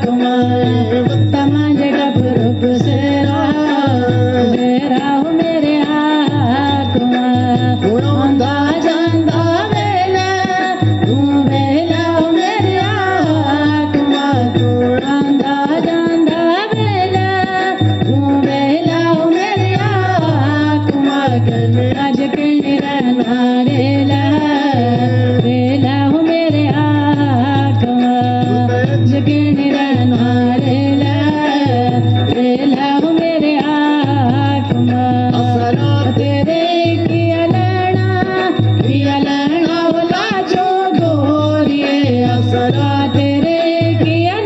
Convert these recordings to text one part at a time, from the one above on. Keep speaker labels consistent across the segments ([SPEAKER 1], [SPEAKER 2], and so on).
[SPEAKER 1] कुमार तमाज गपरुप सेरा हो मेरे कुमार आंदा जांदा वेला तू वेला हो मेरे कुमार तू आंदा जांदा वेला तू वेला हो मेरे कुमार कल अज कल रहना रेला वेला हो मेरे कुमार जगन रहना रेला वेला हो मेरे कुमार तेरे किया लैना वाला जो गोरिए असरा तेरे किया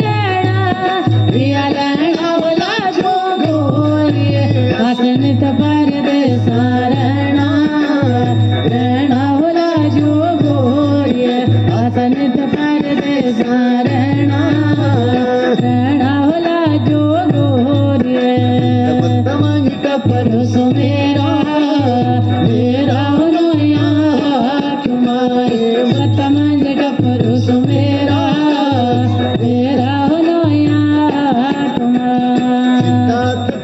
[SPEAKER 1] लैना वाला जो गोरिए हसन तबर दे सारणा रहना वाला जो गोरिए हसन तबर दे सारणा रहना वाला जो गोरिए तमंग कपर सो मेरा रोया कुमार तमंग कपर सो मेरा रोया कुमार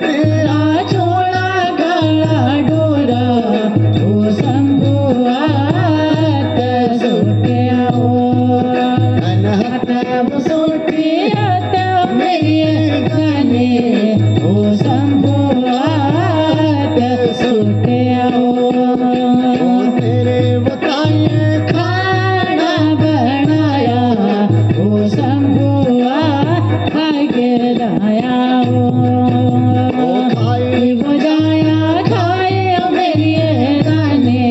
[SPEAKER 1] तेरा छोड़ा गला डोरा ओ शंभुआ सोटे आओ सोटे मेरे गाने ओ शंभुआ सोटे आओ तेरे बताए खाना बनाया ओ शंभुआ खाई के लाया ओ खाई बजाया खाए मेरी गाने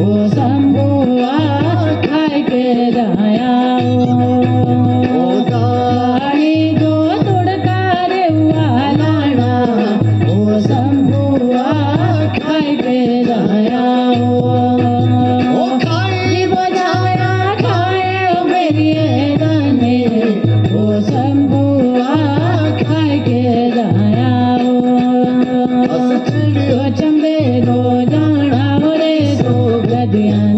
[SPEAKER 1] ओ शंभुआ खाई के लाया ओ गाड़ी दो तुड़कार वालाना ओ शंभुआ खाई के लाया ओ खाई बजाया खाए मेरी गाने ओ शंभुआ खाई के लाया ओ चंबे दो जाना रे दो गदियां